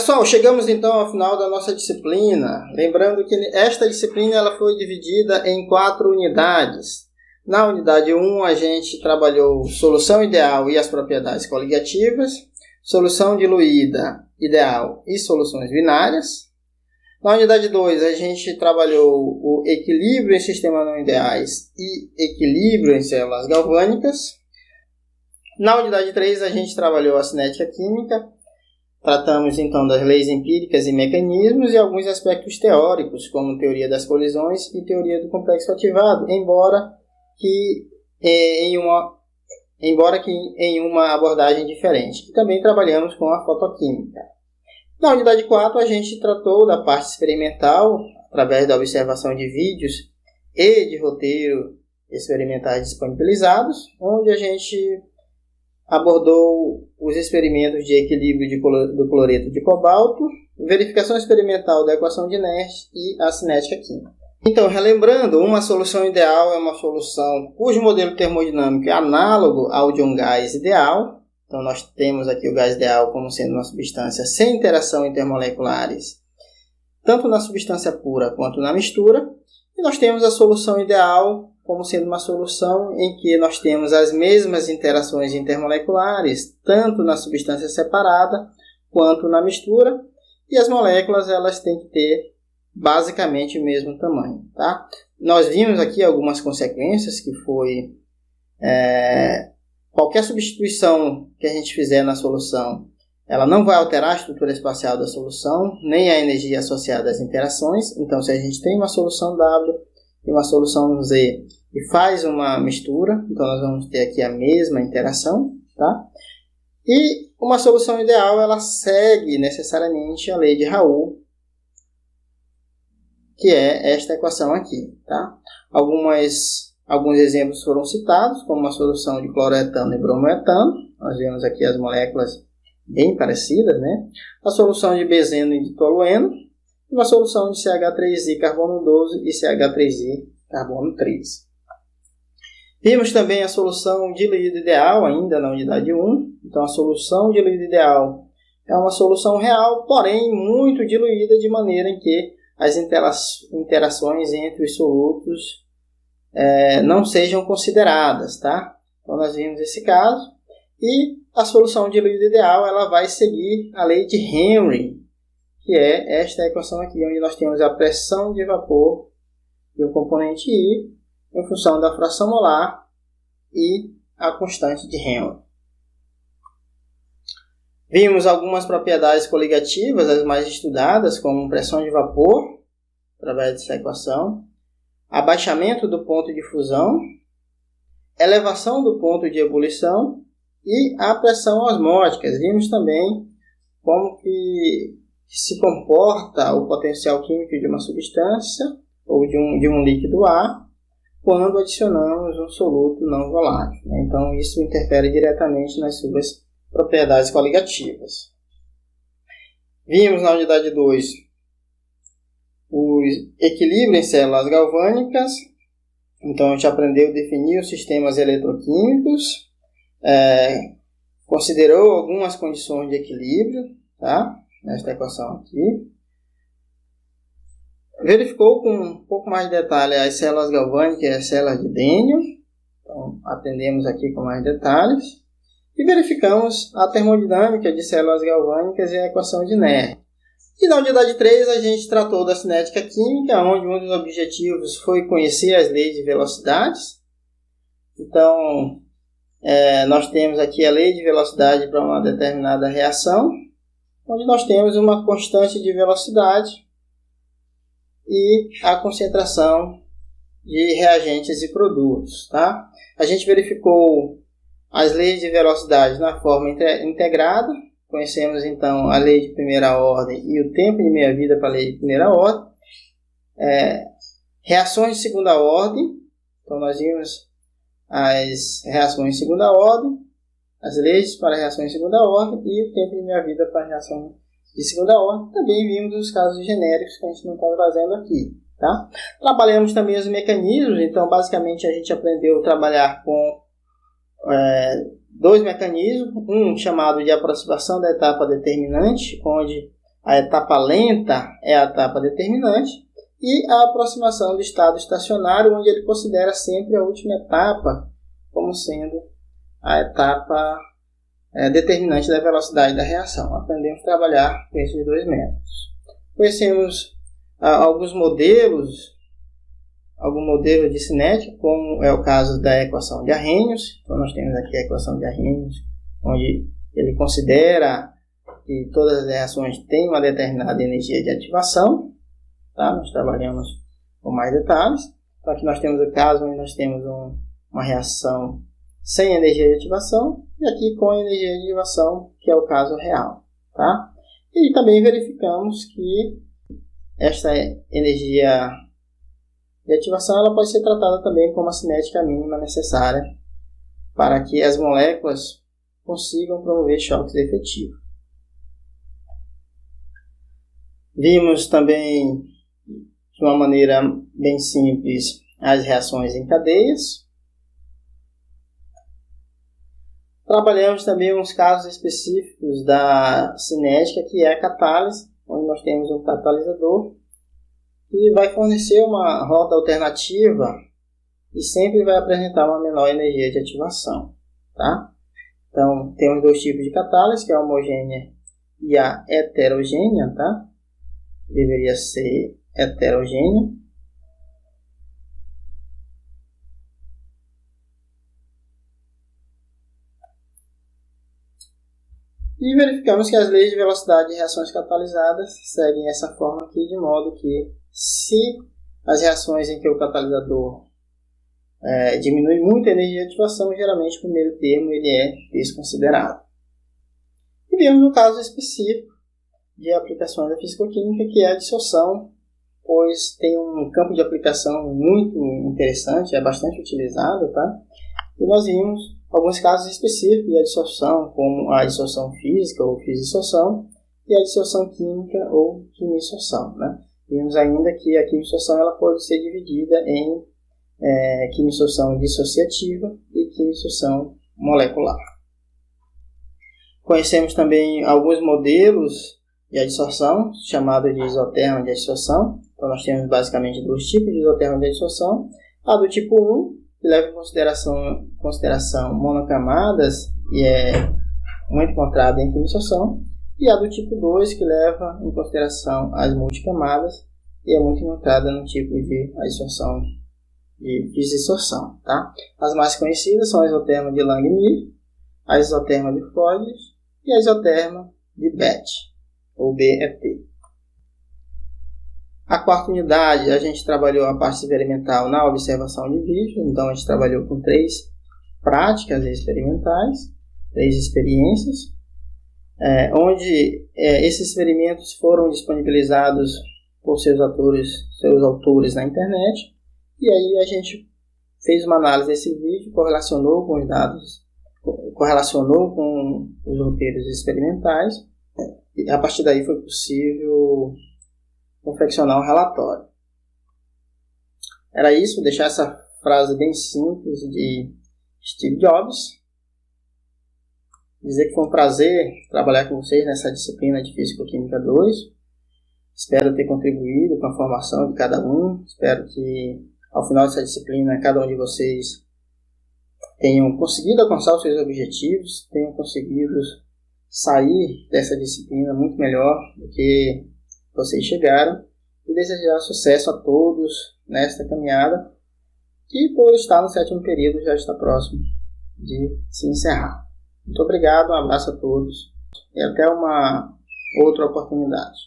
Pessoal, chegamos então ao final da nossa disciplina. Lembrando que esta disciplina ela foi dividida em 4 unidades. Na unidade 1, a gente trabalhou solução ideal e as propriedades coligativas, solução diluída, ideal e soluções binárias. Na unidade 2, a gente trabalhou o equilíbrio em sistemas não ideais e equilíbrio em células galvânicas. Na unidade 3, a gente trabalhou a cinética química. Tratamos então das leis empíricas e mecanismos e alguns aspectos teóricos, como teoria das colisões e teoria do complexo ativado, embora que em uma abordagem diferente. E também trabalhamos com a fotoquímica. Na unidade 4, a gente tratou da parte experimental, através da observação de vídeos e de roteiro experimentais disponibilizados, onde a gente abordou os experimentos de equilíbrio do cloreto de cobalto, verificação experimental da equação de Nash e a cinética química. Então, relembrando, uma solução ideal é uma solução cujo modelo termodinâmico é análogo ao de um gás ideal. Então, nós temos aqui o gás ideal como sendo uma substância sem interação intermoleculares, tanto na substância pura quanto na mistura. E nós temos a solução ideal como sendo uma solução em que nós temos as mesmas interações intermoleculares, tanto na substância separada quanto na mistura, e as moléculas elas têm que ter basicamente o mesmo tamanho. Tá? Nós vimos aqui algumas consequências, que foi qualquer substituição que a gente fizer na solução, ela não vai alterar a estrutura espacial da solução, nem a energia associada às interações. Então, se a gente tem uma solução W e uma solução Z e faz uma mistura, então nós vamos ter aqui a mesma interação, tá? E uma solução ideal, ela segue necessariamente a lei de Raoult, que é esta equação aqui, tá? Alguns exemplos foram citados, como uma solução de cloroetano e bromoetano. Nós vemos aqui as moléculas bem parecidas, né? A solução de benzeno e de tolueno, uma solução de CH3I carbono 12 e CH3I carbono 13. Vimos também a solução diluída ideal, ainda na unidade 1. Então, a solução diluída ideal é uma solução real, porém muito diluída, de maneira em que as interações entre os solutos não sejam consideradas. Tá? Então, nós vimos esse caso. E a solução diluída ideal ela vai seguir a lei de Henry, que é esta equação aqui, onde nós temos a pressão de vapor do componente I em função da fração molar e a constante de Henry. Vimos algumas propriedades coligativas, as mais estudadas, como pressão de vapor, através dessa equação, abaixamento do ponto de fusão, elevação do ponto de ebulição e a pressão osmótica. Vimos também como que se comporta o potencial químico de uma substância ou de um líquido A quando adicionamos um soluto não volátil. Então, isso interfere diretamente nas suas propriedades coligativas. Vimos na unidade 2 o equilíbrio em células galvânicas. Então, a gente aprendeu a definir os sistemas eletroquímicos, considerou algumas condições de equilíbrio, tá? Nesta equação aqui. Verificou com um pouco mais de detalhe as células galvânicas e as células de Daniell. Então, aprendemos aqui com mais detalhes. E verificamos a termodinâmica de células galvânicas e a equação de Nash. E na unidade 3 a gente tratou da cinética química, onde um dos objetivos foi conhecer as leis de velocidades. Então, nós temos aqui a lei de velocidade para uma determinada reação, onde nós temos uma constante de velocidade e a concentração de reagentes e produtos. Tá? A gente verificou as leis de velocidade na forma integrada. Conhecemos então a lei de primeira ordem e o tempo de meia-vida para a lei de primeira ordem. Reações de segunda ordem. Então nós vimos as reações de segunda ordem, as leis para reações de segunda ordem e o tempo de meia-vida para a reação de segunda ordem. Também vimos os casos genéricos que a gente não está trazendo aqui. Tá? Trabalhamos também os mecanismos. Então basicamente a gente aprendeu a trabalhar com 2 mecanismos, um chamado de aproximação da etapa determinante, onde A etapa lenta é a etapa determinante e a aproximação do estado estacionário, onde ele considera sempre a última etapa como sendo a etapa determinante da velocidade da reação. Aprendemos a trabalhar com esses dois métodos. Conhecemos alguns modelos de cinética, como é o caso da equação de Arrhenius. Então nós temos aqui a equação de Arrhenius, onde ele considera que todas as reações têm uma determinada energia de ativação. Tá? Nós trabalhamos com mais detalhes. Então aqui nós temos o caso onde nós temos uma reação sem energia de ativação e aqui com energia de ativação, que é o caso real. Tá? E também verificamos que esta energia de ativação ela pode ser tratada também como a cinética mínima necessária para que as moléculas consigam promover choques efetivos. Vimos também, de uma maneira bem simples, as reações em cadeias. Trabalhamos também uns casos específicos da cinética, que é a catálise, onde nós temos um catalisador que vai fornecer uma rota alternativa e sempre vai apresentar uma menor energia de ativação. Tá? Então, temos dois tipos de catálise, que é a homogênea e a heterogênea. Tá? Deveria ser heterogênea. E verificamos que as leis de velocidade de reações catalisadas seguem essa forma aqui, de modo que se as reações em que o catalisador diminui muito a energia de ativação, geralmente o primeiro termo ele é desconsiderado. E vemos um caso específico de aplicações da fisicoquímica, que é a dissolução, pois tem um campo de aplicação muito interessante, é bastante utilizado. Tá? E nós vimos alguns casos específicos de dissolução, como a dissolução física ou fisdissolução e a dissolução química ou quimissolução. Né? Vimos ainda que a quimissolução ela pode ser dividida em quimissolução dissociativa e quimissolução molecular. Conhecemos também alguns modelos de adsorção, chamado de isoterma de adsorção. Então nós temos basicamente dois tipos de isoterma de adsorção. A do tipo 1, que leva em consideração monocamadas e é muito encontrada em quimissolução, e a do tipo 2, que leva em consideração as multicamadas e é muito encontrada no tipo de adsorção de fisdissolução. Tá? As mais conhecidas são a isoterma de Langmuir, a isoterma de Foddes e a isoterma de BET, ou BET. A quarta unidade, a gente trabalhou a parte experimental na observação de vídeo, então a gente trabalhou com 3 práticas experimentais, 3 experiências, onde esses experimentos foram disponibilizados por seus autores na internet, e aí a gente fez uma análise desse vídeo, correlacionou com os dados, correlacionou com os roteiros experimentais, e a partir daí foi possível confeccionar um relatório. Era isso, deixar essa frase bem simples de Steve Jobs. Dizer que foi um prazer trabalhar com vocês nessa disciplina de Físico-Química 2. Espero ter contribuído com a formação de cada um. Espero que ao final dessa disciplina cada um de vocês tenham conseguido alcançar os seus objetivos, tenham conseguido sair dessa disciplina muito melhor do que vocês chegaram, e desejar sucesso a todos nesta caminhada, que por estar no 7º período já está próximo de se encerrar. Muito obrigado, um abraço a todos e até uma outra oportunidade.